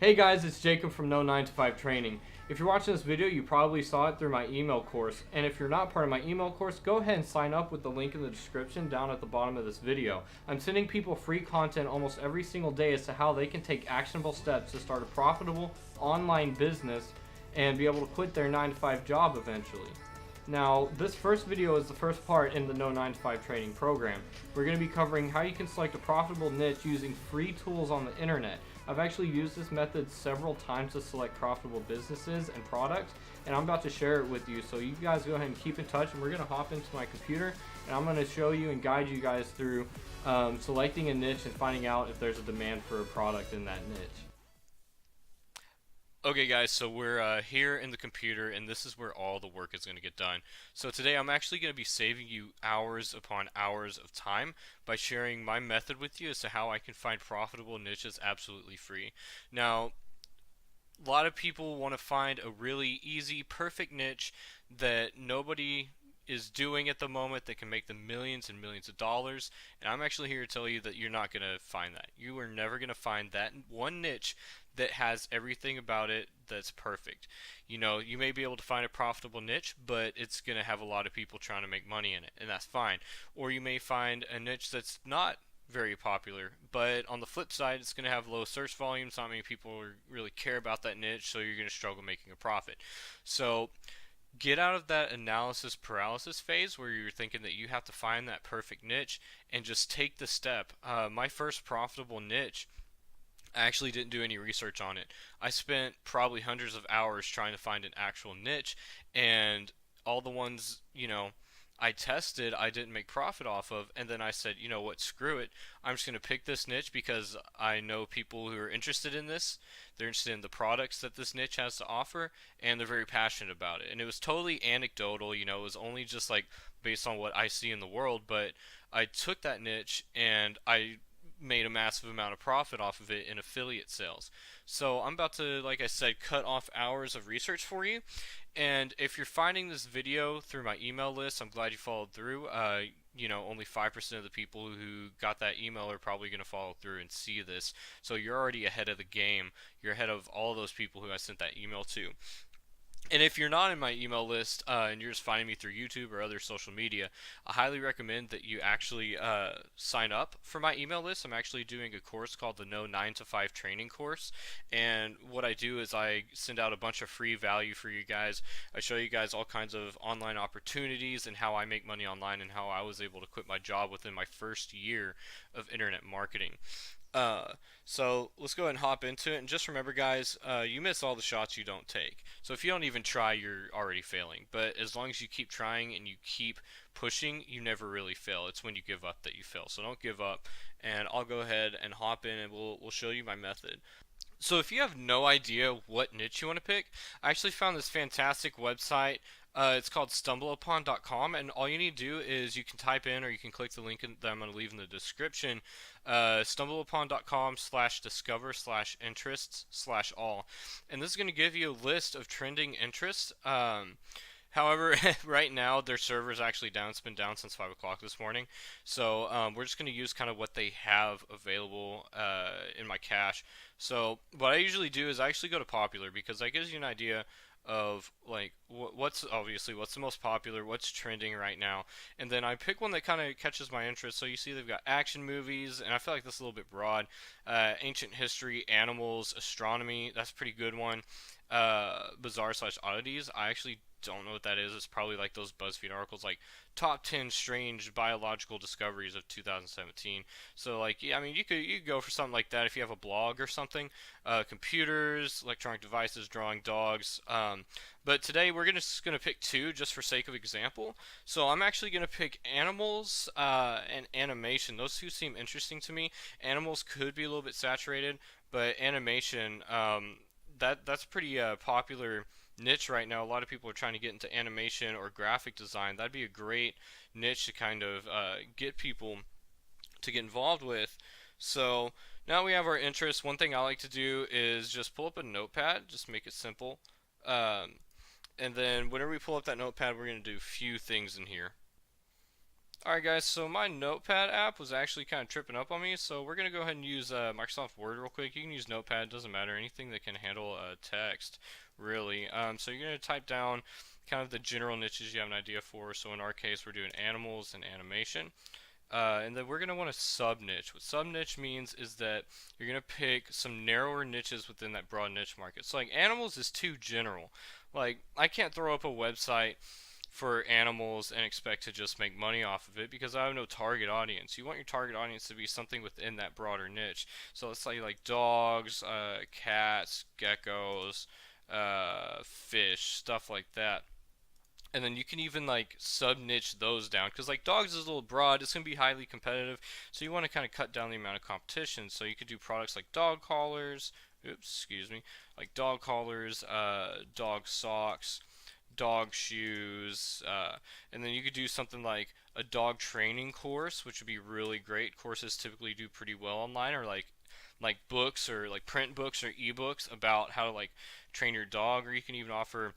Hey guys, it's Jacob from No 9 to 5 Training. If you're watching this video, you probably saw it through my email course. And if you're not part of my email course, go ahead and sign up with the link in the description down at the bottom of this video. I'm sending people free content almost every single day as to how they can take actionable steps to start a profitable online business and be able to quit their 9 to 5 job eventually. Now, this first video is the first part in the No 9 to 5 training program. We're going to be covering how you can select a profitable niche using free tools on the internet. I've actually used this method several times to select profitable businesses and products, and I'm about to share it with you. So you guys go ahead and keep in touch, and we're going to hop into my computer, and I'm going to show you and guide you guys through selecting a niche and finding out if there's a demand for a product in that niche. Okay guys, so we're here in the computer and this is where all the work is going to get done. So today I'm actually going to be saving you hours upon hours of time by sharing my method with you as to how I can find profitable niches absolutely free. Now, a lot of people want to find a really easy, perfect niche that nobody is doing at the moment that can make them millions and millions of dollars, and I'm actually here to tell you that you're not going to find that. You are never going to find that one niche that has everything about it that's perfect. You know, you may be able to find a profitable niche, but it's going to have a lot of people trying to make money in it, and that's fine. Or you may find a niche that's not very popular, but on the flip side, it's going to have low search volumes. Not many people really care about that niche, so you're going to struggle making a profit. So get out of that analysis paralysis phase where you're thinking that you have to find that perfect niche and just take the step. My first profitable niche, I actually didn't do any research on it. I spent probably hundreds of hours trying to find an actual niche, and all the ones, I tested, I didn't make profit off of, and then I said, you know what, screw it. I'm just going to pick this niche because I know people who are interested in this. They're interested in the products that this niche has to offer, and they're very passionate about it. And it was totally anecdotal, it was only just like based on what I see in the world, but I took that niche and I made a massive amount of profit off of it in affiliate sales. So I'm about to, like I said, cut off hours of research for you. And if you're finding this video through my email list, I'm glad you followed through. Only 5% of the people who got that email are probably going to follow through and see this. So you're already ahead of the game. You're ahead of all of those people who I sent that email to. And if you're not in my email list and you're just finding me through YouTube or other social media, I highly recommend that you actually sign up for my email list. I'm actually doing a course called the No 9 to 5 Training Course. And what I do is I send out a bunch of free value for you guys. I show you guys all kinds of online opportunities and how I make money online and how I was able to quit my job within my first year of internet marketing. So let's go ahead and hop into it. And just remember, guys, you miss all the shots you don't take. So if you don't even try, you're already failing. But as long as you keep trying and you keep pushing, you never really fail. It's when you give up that you fail. So don't give up. And I'll go ahead and hop in and we'll show you my method. So if you have no idea what niche you want to pick, I actually found this fantastic website. It's called stumbleupon.com, and all you need to do is you can type in or you can click the link that I'm going to leave in the description, stumbleupon.com/discover/interests/all. And this is going to give you a list of trending interests. However, right now their server is actually down. It's been down since 5 o'clock this morning. So we're just going to use kind of what they have available in my cache. So what I usually do is I actually go to popular because that gives you an idea of like what's the most popular, what's trending right now, and then I pick one that kind of catches my interest. So you see they've got action movies, and I feel like this is a little bit broad. Ancient history, animals, astronomy, that's a pretty good one. Bizarre/oddities, I actually don't know what that is. It's probably like those BuzzFeed articles like top 10 strange biological discoveries of 2017. So like, yeah, I mean, you could go for something like that if you have a blog or something. Computers, electronic devices, drawing dogs. But today we're just gonna pick two just for sake of example. So I'm actually gonna pick animals and animation. Those two seem interesting to me. Animals could be a little bit saturated, but animation, that's pretty popular niche right now. A lot of people are trying to get into animation or graphic design. That'd be a great niche to kind of get people to get involved with. So now we have our interests. One thing I like to do is just pull up a notepad, just make it simple. And then whenever we pull up that notepad, we're going to do a few things in here. Alright guys, so my Notepad app was actually kind of tripping up on me, so we're going to go ahead and use Microsoft Word real quick. You can use Notepad, doesn't matter, anything that can handle text, really. So you're going to type down kind of the general niches you have an idea for. So in our case, we're doing animals and animation. And then we're going to want a sub niche. What sub niche means is that you're going to pick some narrower niches within that broad niche market. So like animals is too general. Like I can't throw up a website for animals and expect to just make money off of it because I have no target audience. You want your target audience to be something within that broader niche. So let's say like dogs, cats, geckos, fish, stuff like that. And then you can even like sub niche those down because like dogs is a little broad. It's gonna be highly competitive, so you want to kind of cut down the amount of competition. So you could do products like dog collars. Oops, excuse me. Like dog collars, dog socks, dog shoes, and then you could do something like a dog training course, which would be really great. Courses typically do pretty well online, or like books or like print books or ebooks about how to like train your dog, or you can even offer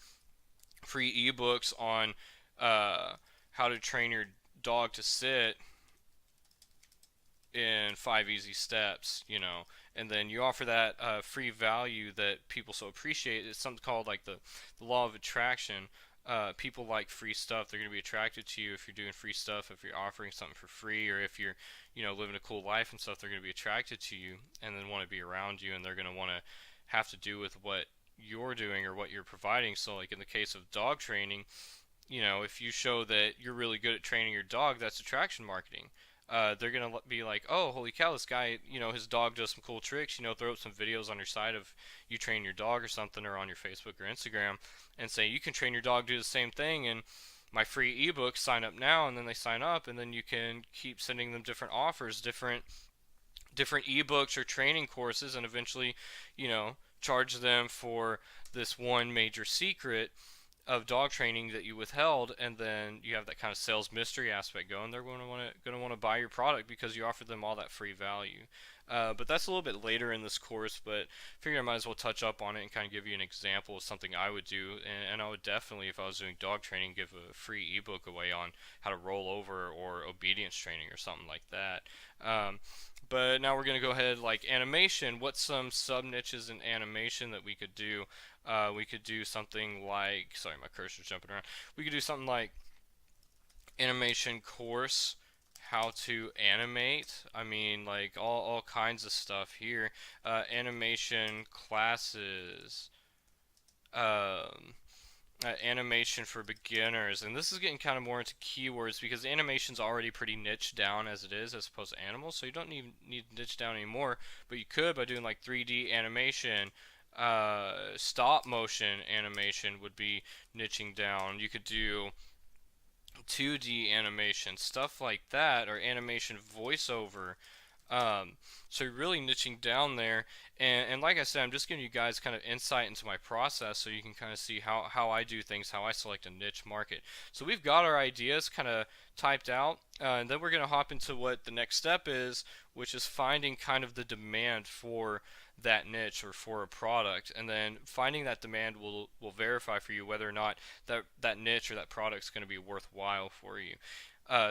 free ebooks on how to train your dog to sit in 5 easy steps, and then you offer that free value that people so appreciate. It's something called like the law of attraction. People like free stuff. They're going to be attracted to you if you're doing free stuff, if you're offering something for free, or if you're, living a cool life and stuff. They're going to be attracted to you and then want to be around you, and they're going to want to have to do with what you're doing or what you're providing. So, like in the case of dog training, if you show that you're really good at training your dog, that's attraction marketing. They're gonna be like, oh, holy cow, this guy, his dog does some cool tricks. Throw up some videos on your side of you train your dog or something, or on your Facebook or Instagram, and say you can train your dog to do the same thing. And my free ebook, sign up now, and then they sign up, and then you can keep sending them different offers, different ebooks or training courses, and eventually, charge them for this one major secret of dog training that you withheld, and then you have that kind of sales mystery aspect going. They're going to want to buy your product because you offered them all that free value. But that's a little bit later in this course, but I figured I might as well touch up on it and kind of give you an example of something I would do. And I would definitely, if I was doing dog training, give a free ebook away on how to roll over or obedience training or something like that. But now we're going to go ahead, like animation. What's some sub niches in animation that we could do? We could do something like, sorry, my cursor's jumping around. We could do something like animation course, how to animate. I mean, like all kinds of stuff here. Animation classes. Um, Animation for beginners, and this is getting kind of more into keywords because animation's already pretty niche down as it is, as opposed to animals, so you don't need to niche down anymore, but you could by doing like 3D animation. Stop motion animation would be niching down. You could do 2D animation, stuff like that, or animation voiceover. So you're really niching down there, and like I said, I'm just giving you guys kind of insight into my process so you can kind of see how I do things, how I select a niche market. So we've got our ideas kind of typed out, and then we're going to hop into what the next step is, which is finding kind of the demand for that niche or for a product, and then finding that demand will verify for you whether or not that niche or that product is going to be worthwhile for you.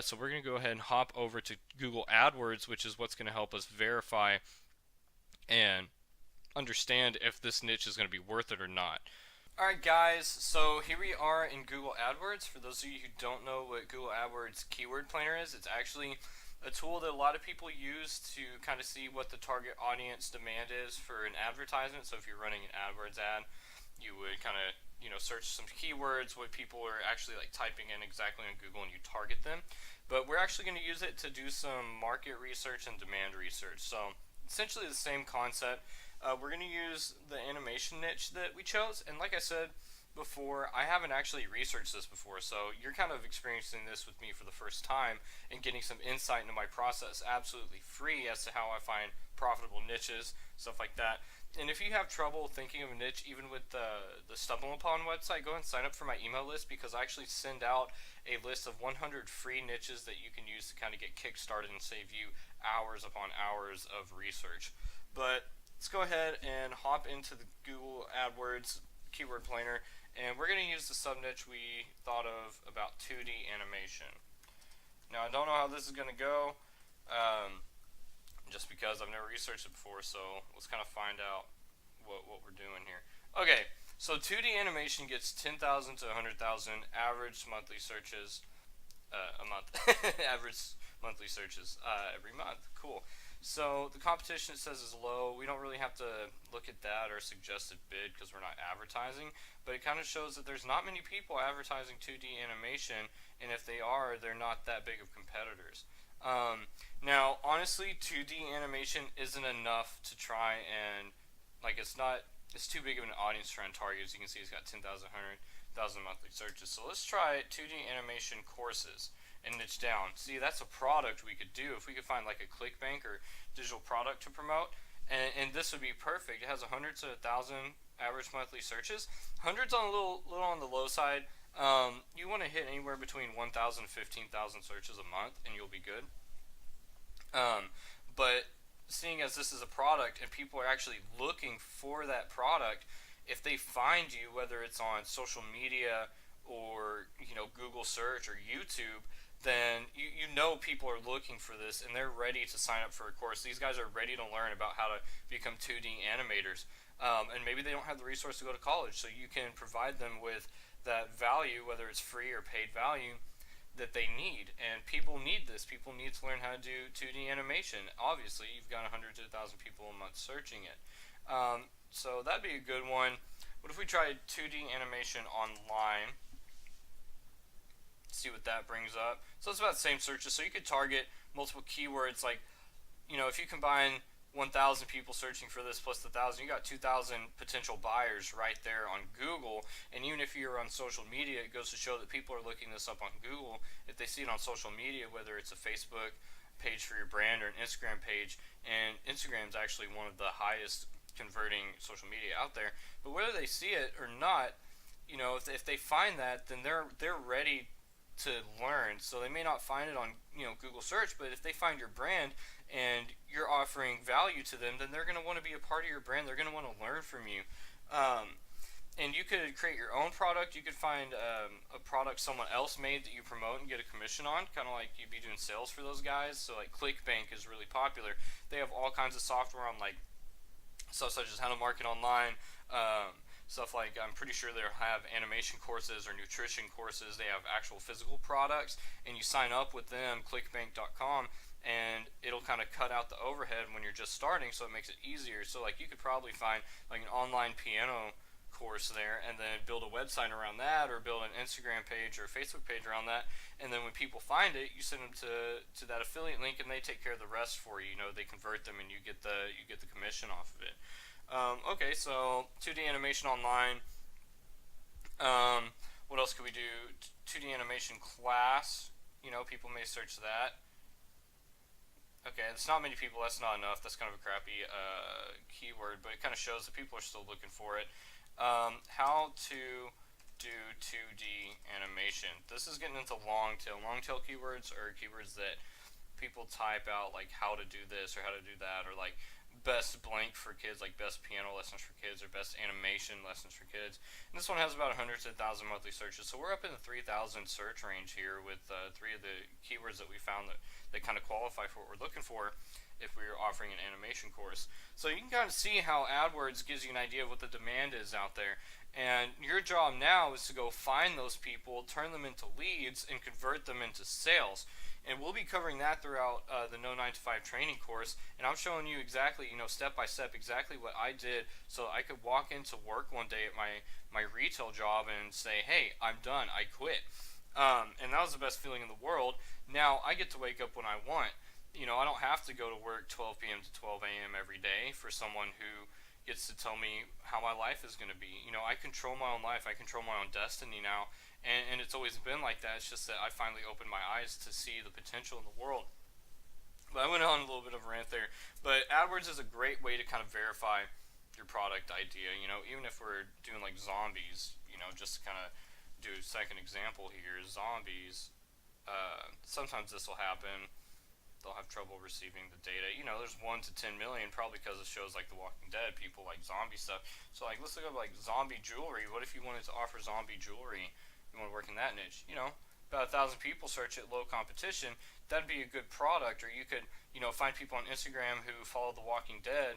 So we're going to go ahead and hop over to Google AdWords, which is what's going to help us verify and understand if this niche is going to be worth it or not. Alright guys, so here we are in Google AdWords. For those of you who don't know what Google AdWords Keyword Planner is, it's actually a tool that a lot of people use to kind of see what the target audience demand is for an advertisement. So if you're running an AdWords ad, you would kind of search some keywords, what people are actually like typing in exactly on Google, and you target them. But we're actually going to use it to do some market research and demand research. So essentially the same concept. We're going to use the animation niche that we chose, and like I said before, I haven't actually researched this before, so you're kind of experiencing this with me for the first time and getting some insight into my process absolutely free as to how I find profitable niches, stuff like that. And if you have trouble thinking of a niche, even with the Stumble Upon website, go ahead and sign up for my email list, because I actually send out a list of 100 free niches that you can use to kind of get kick-started and save you hours upon hours of research. But let's go ahead and hop into the Google AdWords Keyword Planner, and we're going to use the sub niche we thought of about 2D animation. Now I don't know how this is going to go, just because I've never researched it before, so let's kind of find out what we're doing here. Okay, so 2D animation gets 10,000 to 100,000 average monthly searches a month. Average monthly searches every month. Cool. So the competition, it says, is low. We don't really have to look at that or suggested bid because we're not advertising, but it kind of shows that there's not many people advertising 2D animation, and if they are, they're not that big of competitors. Now, honestly, 2D animation isn't enough to try and, like, it's too big of an audience to try and target. As you can see, it's got 10,000, 100,000 monthly searches. So let's try 2D animation courses and niche down. See, that's a product we could do if we could find like a ClickBank or digital product to promote. And this would be perfect. It has 100 to 1,000 average monthly searches. Hundreds on a little on the low side. You want to hit anywhere between 1,000 and 15,000 searches a month, and you'll be good. But seeing as this is a product and people are actually looking for that product, if they find you, whether it's on social media or Google search or YouTube, then you know people are looking for this and they're ready to sign up for a course. These guys are ready to learn about how to become 2D animators, and maybe they don't have the resource to go to college, so you can provide them with that value, whether it's free or paid value, that they need. And people need this. People need to learn how to do 2D animation. Obviously, you've got 100 to 1,000 people a month searching it. So that'd be a good one. What if we tried 2D animation online? See what that brings up. So it's about the same searches. So you could target multiple keywords, like, if you combine 1,000 people searching for this plus the 1,000, you got 2,000 potential buyers right there on Google. And even if you're on social media, it goes to show that people are looking this up on Google. If they see it on social media, whether it's a Facebook page for your brand or an Instagram page, and Instagram's actually one of the highest converting social media out there. But whether they see it or not, if they find that, then they're ready to learn. So they may not find it on Google search, but if they find your brand and you're offering value to them, then they're going to want to be a part of your brand. They're going to want to learn from you. And you could create your own product. You could find a product someone else made that you promote and get a commission on, kind of like you'd be doing sales for those guys. So like ClickBank is really popular. They have all kinds of software on, like, stuff such as how to market online, stuff like, I'm pretty sure they'll have animation courses or nutrition courses. They have actual physical products, and you sign up with them, clickbank.com, and it'll kind of cut out the overhead when you're just starting, so it makes it easier. So like you could probably find like an online piano course there, and then build a website around that, or build an Instagram page or a Facebook page around that, and then when people find it, you send them to that affiliate link, and they take care of the rest for you. They convert them, and you get the commission off of it. Okay, so 2D animation online. What else could we do? 2D animation class. People may search that. Okay, it's not many people. That's not enough. That's kind of a crappy keyword, but it kind of shows that people are still looking for it. How to do 2D animation. This is getting into long tail. Long tail keywords are keywords that people type out, like how to do this or how to do that, or like best blank for kids, like best piano lessons for kids, or best animation lessons for kids. And this one has about 100 to 1,000 monthly searches, so we're up in the 3,000 search range here with three of the keywords that we found that kind of qualify for what we're looking for if we were offering an animation course. So you can kind of see how AdWords gives you an idea of what the demand is out there, and your job now is to go find those people, turn them into leads, and convert them into sales. And we'll be covering that throughout the No 9 to 5 training course. And I'm showing you exactly, step by step, exactly what I did, so I could walk into work one day at my retail job and say, hey, I'm done, I quit. And that was the best feeling in the world. Now I get to wake up when I want. I don't have to go to work 12 p.m. to 12 a.m. every day for someone who gets to tell me how my life is going to be. I control my own life. I control my own destiny now. And it's always been like that. It's just that I finally opened my eyes to see the potential in the world. But I went on a little bit of a rant there. But AdWords is a great way to kind of verify your product idea. Even if we're doing like zombies, just to kind of do a second example here, zombies, sometimes this will happen. They'll have trouble receiving the data. There's 1 to 10 million, probably because of shows like The Walking Dead, people like zombie stuff. So like, let's look up like zombie jewelry. What if you wanted to offer zombie jewelry? You want to work in that niche, about 1,000 people search it, low competition, that'd be a good product. Or you could, find people on Instagram who follow The Walking Dead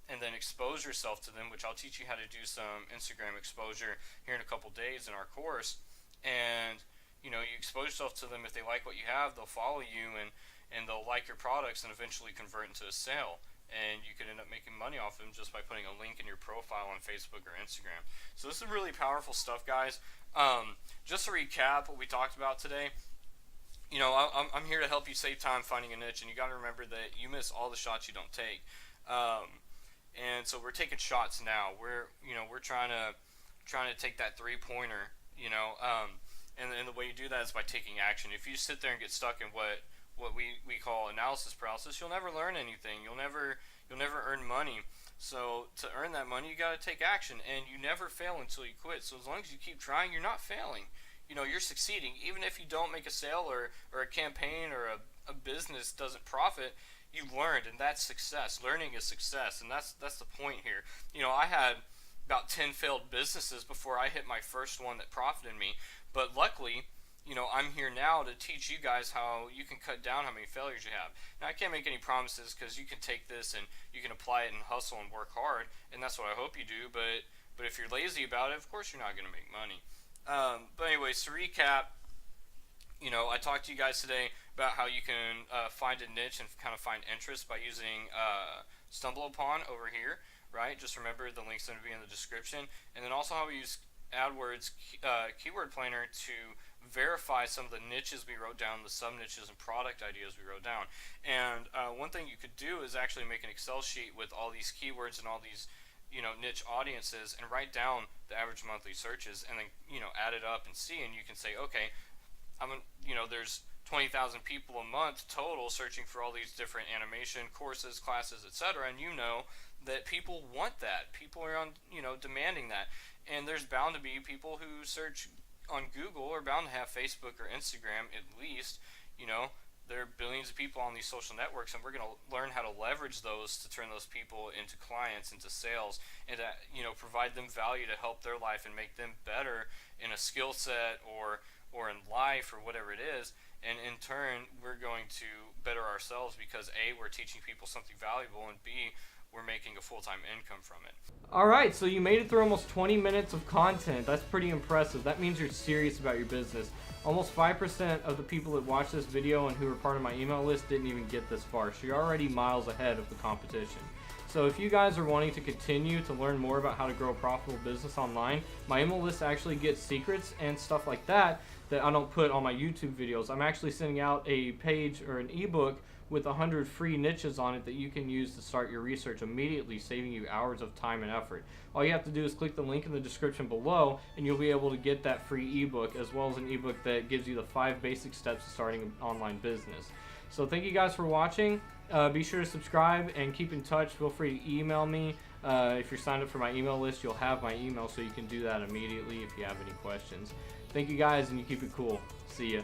and then expose yourself to them, which I'll teach you how to do some Instagram exposure here in a couple days in our course. And you expose yourself to them. If they like what you have, they'll follow you, and they'll like your products and eventually convert into a sale. And you could end up making money off of them just by putting a link in your profile on Facebook or Instagram. So this is really powerful stuff, guys. Just to recap what we talked about today, I'm here to help you save time finding a niche, and you got to remember that you miss all the shots you don't take. And so we're taking shots now. We're trying to take that 3-pointer, and the way you do that is by taking action. If you sit there and get stuck in what we call analysis paralysis, you'll never learn anything. You'll never earn money. So to earn that money, you got to take action, and you never fail until you quit. So as long as you keep trying, you're not failing. You're succeeding. Even if you don't make a sale or a campaign or a business doesn't profit, you learned, and that's success. Learning is success, and that's the point here. I had about 10 failed businesses before I hit my first one that profited me, but luckily, I'm here now to teach you guys how you can cut down how many failures you have. Now, I can't make any promises because you can take this and you can apply it and hustle and work hard, and that's what I hope you do, but if you're lazy about it, of course you're not going to make money. But anyways, to recap, I talked to you guys today about how you can find a niche and kind of find interest by using StumbleUpon over here, right? Just remember the link's going to be in the description. And then also how we use AdWords Keyword Planner to verify some of the niches we wrote down, the sub-niches and product ideas we wrote down. And one thing you could do is actually make an Excel sheet with all these keywords and all these niche audiences, and write down the average monthly searches, and then add it up and see, and you can say, okay, there's 20,000 people a month total searching for all these different animation courses, classes, etc., and that people want that. People are demanding that, and there's bound to be people who search on Google or bound to have Facebook or Instagram at least. There are billions of people on these social networks, and we're going to learn how to leverage those to turn those people into clients, into sales, and to provide them value to help their life and make them better in a skill set or in life or whatever it is. And in turn, we're going to better ourselves because A, we're teaching people something valuable, and B, we're making a full-time income from it. Alright, so you made it through almost 20 minutes of content. That's pretty impressive. That means you're serious about your business. Almost 5% of the people that watch this video and who are part of my email list didn't even get this far. So you're already miles ahead of the competition. So if you guys are wanting to continue to learn more about how to grow a profitable business online, my email list actually gets secrets and stuff like that I don't put on my YouTube videos. I'm actually sending out a page or an ebook with 100 free niches on it that you can use to start your research immediately, saving you hours of time and effort. All you have to do is click the link in the description below, and you'll be able to get that free ebook, as well as an ebook that gives you the 5 basic steps to starting an online business. So thank you guys for watching. Be sure to subscribe and keep in touch. Feel free to email me. If you're signed up for my email list, you'll have my email, so you can do that immediately if you have any questions. Thank you guys, and you keep it cool. See ya.